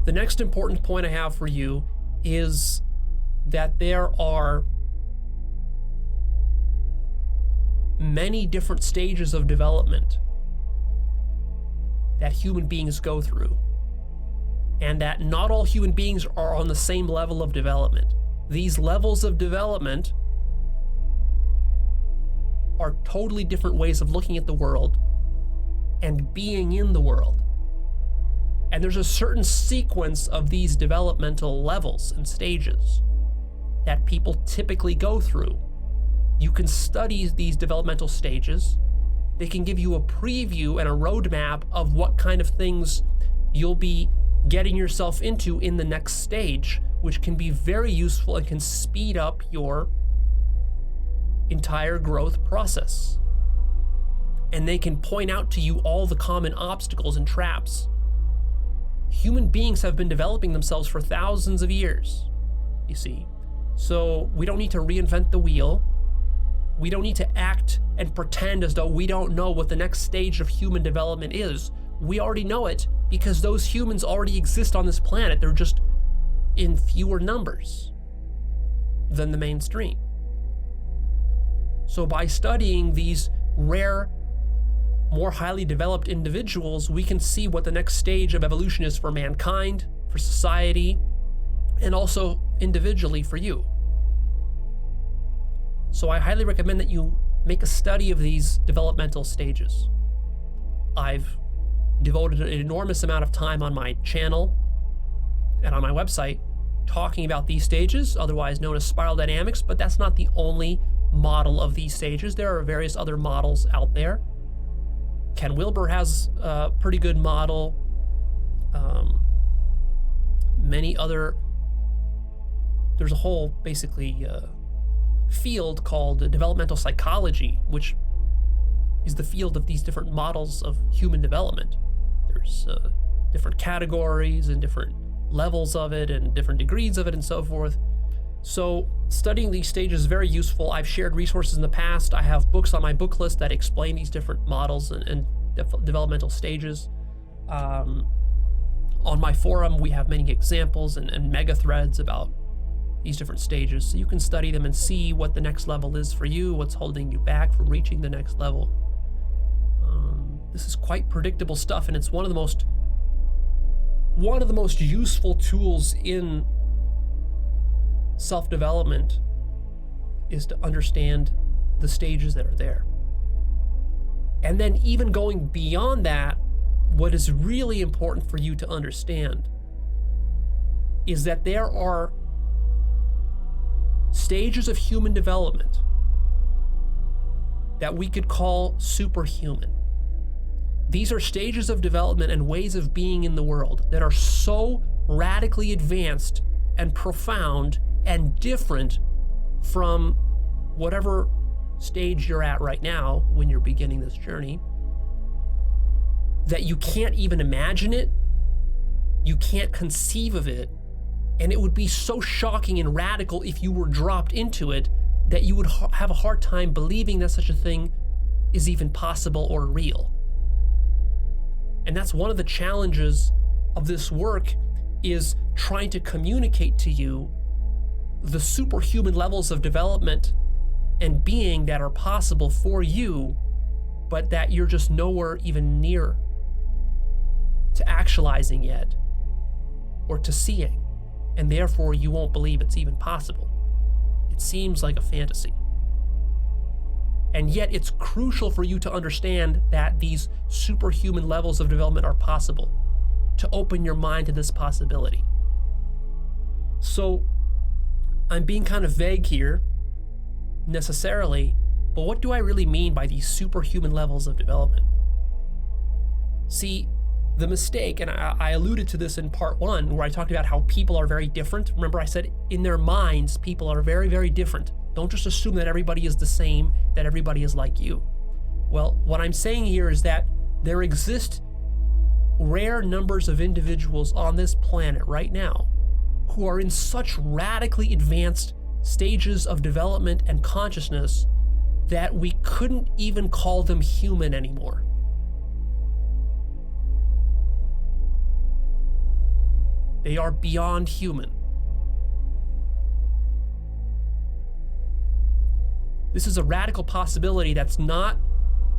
The next important point I have for you is that there are many different stages of development that human beings go through, and that not all human beings are on the same level of development. These levels of development are totally different ways of looking at the world and being in the world. And there's a certain sequence of these developmental levels and stages that people typically go through. You can study these developmental stages. They can give you a preview and a roadmap of what kind of things you'll be getting yourself into in the next stage, which can be very useful and can speed up your entire growth process. And they can point out to you all the common obstacles and traps. Human beings have been developing themselves for thousands of years, you see. So we don't need to reinvent the wheel. We don't need to act and pretend as though we don't know what the next stage of human development is. We already know it because those humans already exist on this planet. They're just in fewer numbers than the mainstream. So by studying these rare, more highly developed individuals, we can see what the next stage of evolution is for mankind, for society, and also individually for you. So I highly recommend that you make a study of these developmental stages. I've devoted an enormous amount of time on my channel and on my website talking about these stages, otherwise known as spiral dynamics, but that's not the only model of these stages. There are various other models out there. Ken Wilber has a pretty good model. There's a whole basically field called developmental psychology, which is the field of these different models of human development. There's different categories and different levels of it and different degrees of it and so forth. So studying these stages is very useful. I've shared resources in the past. I have books on my book list that explain these different models and developmental stages. On my forum, we have many examples and mega threads about these different stages, so you can study them and see what the next level is for you, what's holding you back from reaching the next level. This is quite predictable stuff, and it's one of the most useful tools in self-development is to understand the stages that are there. And then even going beyond that, what is really important for you to understand is that there are stages of human development that we could call superhuman. These are stages of development and ways of being in the world that are so radically advanced and profound and different from whatever stage you're at right now when you're beginning this journey, that you can't even imagine it, you can't conceive of it, and it would be so shocking and radical if you were dropped into it that you would have a hard time believing that such a thing is even possible or real. And that's one of the challenges of this work, is trying to communicate to you the superhuman levels of development and being that are possible for you, but that you're just nowhere even near to actualizing yet or to seeing, and therefore you won't believe it's even possible. It seems like a fantasy. And yet it's crucial for you to understand that these superhuman levels of development are possible, to open your mind to this possibility. So I'm being kind of vague here, necessarily, but what do I really mean by these superhuman levels of development? See, the mistake, and I alluded to this in part 1, where I talked about how people are very different. Remember I said in their minds, people are very, very different. Don't just assume that everybody is the same, that everybody is like you. Well, what I'm saying here is that there exist rare numbers of individuals on this planet right now who are in such radically advanced stages of development and consciousness that we couldn't even call them human anymore. They are beyond human. This is a radical possibility that's not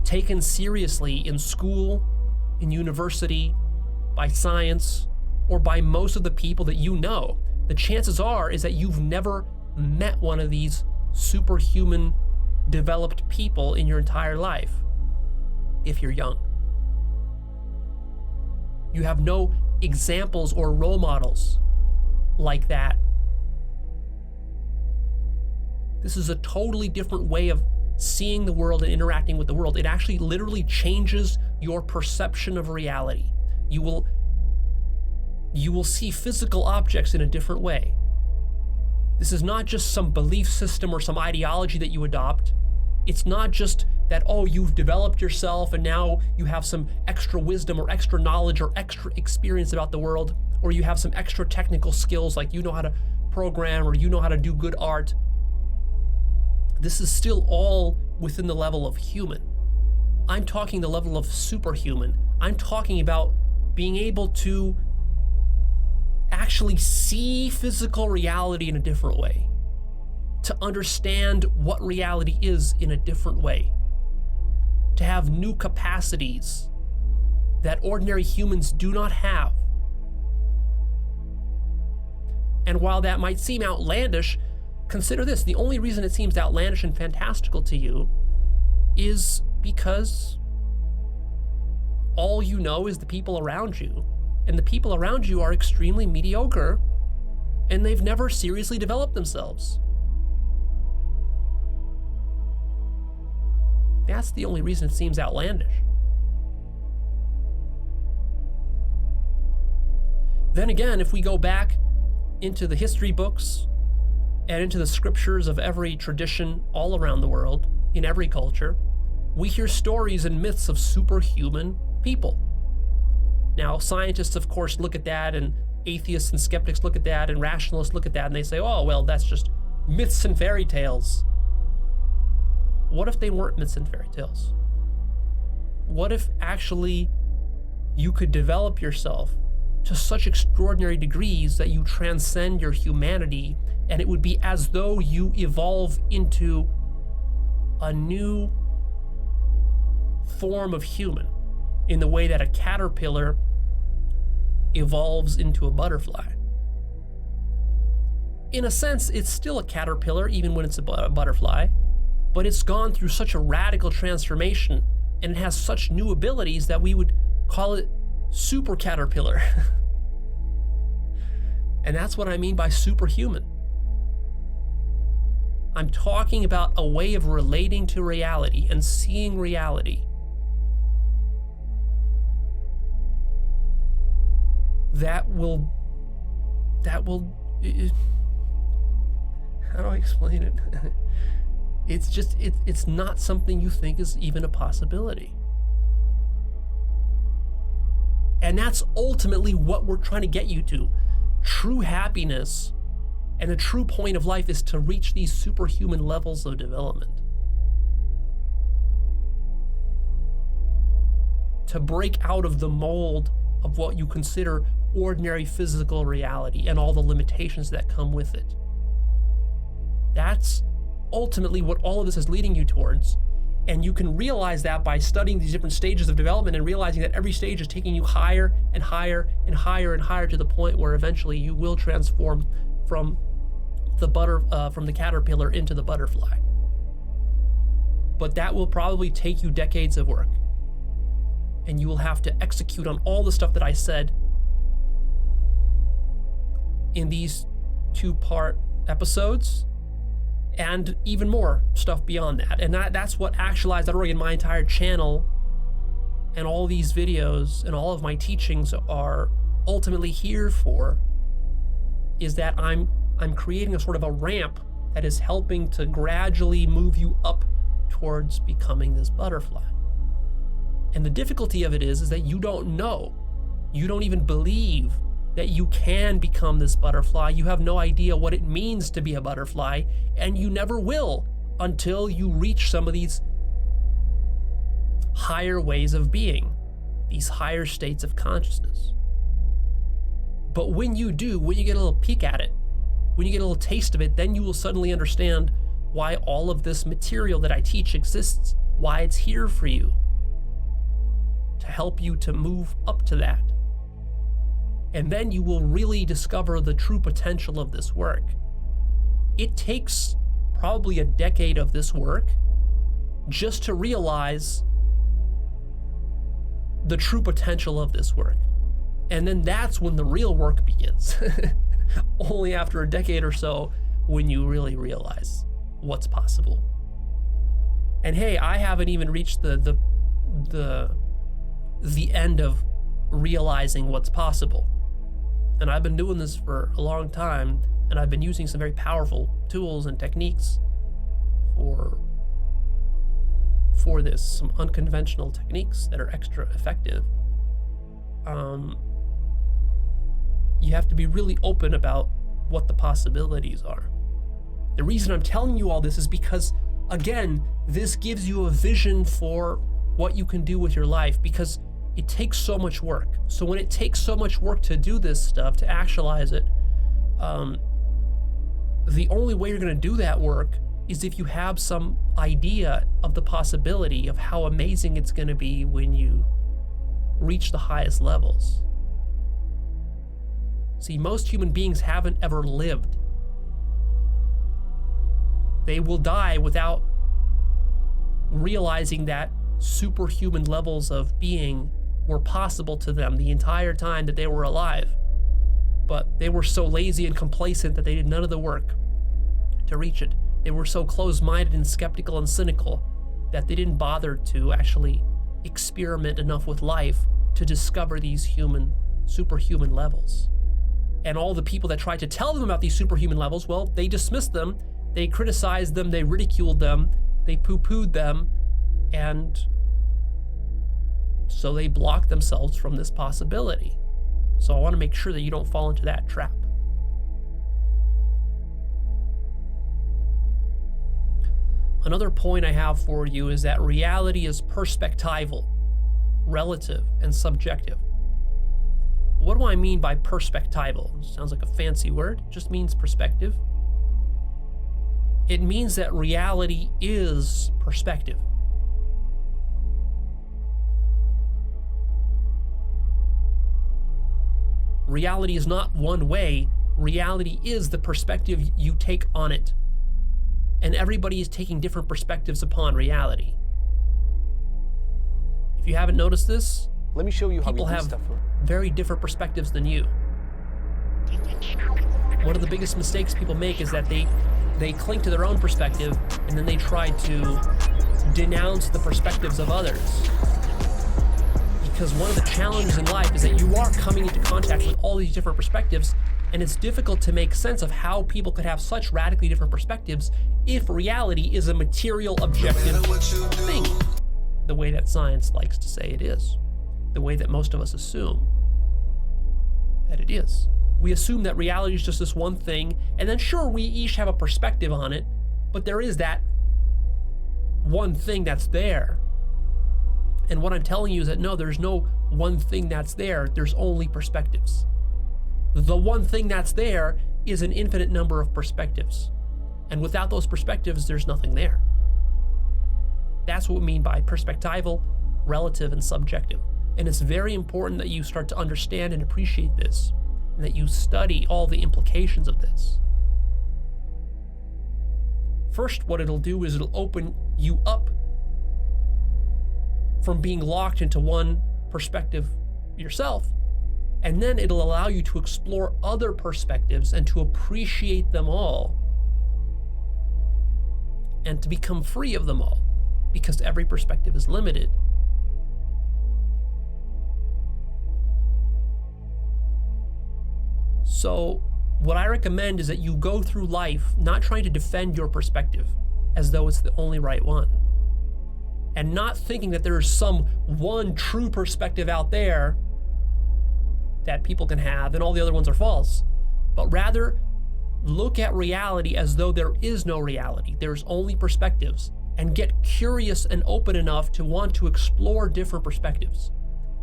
taken seriously in school, in university, by science, or by most of the people that you know. The chances are is that you've never met one of these superhuman developed people in your entire life, if you're young. You have no examples or role models like that. This is a totally different way of seeing the world and interacting with the world. It actually literally changes your perception of reality. You will see physical objects in a different way. This is not just some belief system or some ideology that you adopt. It's not just that, oh, you've developed yourself and now you have some extra wisdom or extra knowledge or extra experience about the world, or you have some extra technical skills like you know how to program or you know how to do good art. This is still all within the level of human. I'm talking the level of superhuman. I'm talking about being able to actually see physical reality in a different way, to understand what reality is in a different way, to have new capacities that ordinary humans do not have. And while that might seem outlandish, consider this: the only reason it seems outlandish and fantastical to you is because all you know is the people around you, and the people around you are extremely mediocre, and they've never seriously developed themselves. That's the only reason it seems outlandish. Then again, if we go back into the history books and into the scriptures of every tradition all around the world, in every culture, we hear stories and myths of superhuman people. Now, scientists, of course, look at that, and atheists and skeptics look at that, and rationalists look at that, and they say, oh, well, that's just myths and fairy tales. What if they weren't myths and fairy tales? What if actually you could develop yourself to such extraordinary degrees that you transcend your humanity, and it would be as though you evolve into a new form of human, in the way that a caterpillar evolves into a butterfly. In a sense, it's still a caterpillar, even when it's a butterfly, but it's gone through such a radical transformation, and it has such new abilities that we would call it super caterpillar. And that's what I mean by superhuman. I'm talking about a way of relating to reality and seeing reality that will, how do I explain it? It's not something you think is even a possibility. And that's ultimately what we're trying to get you to. True happiness and the true point of life is to reach these superhuman levels of development. To break out of the mold of what you consider ordinary physical reality and all the limitations that come with it. That's ultimately what all of this is leading you towards. And you can realize that by studying these different stages of development and realizing that every stage is taking you higher and higher and higher and higher to the point where eventually you will transform from the caterpillar into the butterfly. But that will probably take you decades of work. And you will have to execute on all the stuff that I said in these 2-part episodes, and even more stuff beyond that. And that's what Actualize.org and my entire channel and all these videos and all of my teachings are ultimately here for, is that I'm creating a sort of a ramp that is helping to gradually move you up towards becoming this butterfly. And the difficulty of it is that you don't know. You don't even believe that you can become this butterfly. You have no idea what it means to be a butterfly, and you never will until you reach some of these higher ways of being, these higher states of consciousness. But when you do, when you get a little peek at it, when you get a little taste of it, then you will suddenly understand why all of this material that I teach exists, why it's here for you, to help you to move up to that. And then you will really discover the true potential of this work. It takes probably a decade of this work just to realize the true potential of this work. And then that's when the real work begins. Only after a decade or so, when you really realize what's possible. And hey, I haven't even reached the end of realizing what's possible. And I've been doing this for a long time, and I've been using some very powerful tools and techniques for this, some unconventional techniques that are extra effective. You have to be really open about what the possibilities are. The reason I'm telling you all this is because, again, this gives you a vision for what you can do with your life, because it takes so much work. So when it takes so much work to do this stuff, to actualize it, the only way you're going to do that work is if you have some idea of the possibility of how amazing it's going to be when you reach the highest levels. See, most human beings haven't ever lived. They will die without realizing that superhuman levels of being were possible to them the entire time that they were alive. But they were so lazy and complacent that they did none of the work to reach it. They were so closed-minded and skeptical and cynical that they didn't bother to actually experiment enough with life to discover these superhuman levels. And all the people that tried to tell them about these superhuman levels, well, they dismissed them, they criticized them, they ridiculed them, they poo-pooed them, and so they blocked themselves from this possibility. So I want to make sure that you don't fall into that trap. Another point I have for you is that reality is perspectival, relative, and subjective. What do I mean by perspectival? Sounds like a fancy word. It just means perspective. It means that reality is perspective. Reality is not one way. Reality is the perspective you take on it. And everybody is taking different perspectives upon reality. If you haven't noticed this, let me show you how people we do have stuff. very different perspectives than you. One of the biggest mistakes people make is that they cling to their own perspective and then they try to denounce the perspectives of others. Because one of the challenges in life is that you are coming into contact with all these different perspectives, and it's difficult to make sense of how people could have such radically different perspectives if reality is a material, objective thing, the way that science likes to say it is, the way that most of us assume that it is. We assume that reality is just this one thing, and then sure, we each have a perspective on it, but there is that one thing that's there. And what I'm telling you is that no, there's no one thing that's there. There's only perspectives. The one thing that's there is an infinite number of perspectives. And without those perspectives, there's nothing there. That's what we mean by perspectival, relative, and subjective. And it's very important that you start to understand and appreciate this, and that you study all the implications of this. First, what it'll do is it'll open you up from being locked into one perspective yourself. And then it'll allow you to explore other perspectives and to appreciate them all and to become free of them all, because every perspective is limited. So what I recommend is that you go through life not trying to defend your perspective as though it's the only right one, and not thinking that there is some one true perspective out there that people can have and all the other ones are false, but rather look at reality as though there is no reality. There's only perspectives, and get curious and open enough to want to explore different perspectives.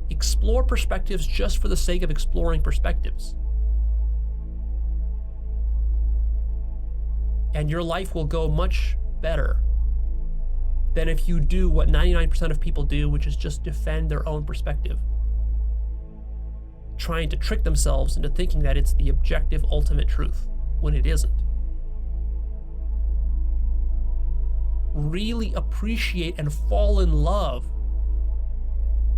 Explore perspectives just for the sake of exploring perspectives. And your life will go much better than if you do what 99% of people do, which is just defend their own perspective, trying to trick themselves into thinking that it's the objective ultimate truth when it isn't. Really appreciate and fall in love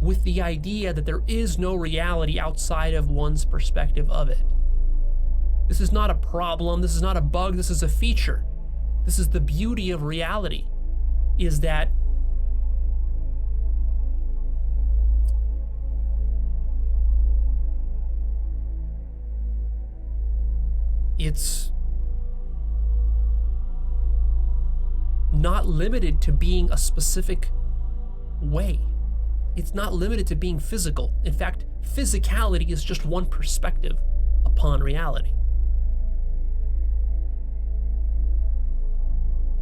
with the idea that there is no reality outside of one's perspective of it. This is not a problem, this is not a bug, this is a feature. This is the beauty of reality, is that it's not limited to being a specific way. It's not limited to being physical. In fact, physicality is just one perspective upon reality.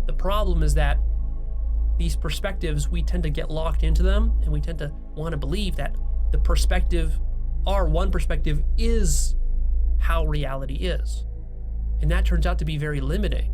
The problem is that these perspectives, we tend to get locked into them, and we tend to want to believe that the perspective, our one perspective, is how reality is. And that turns out to be very limiting.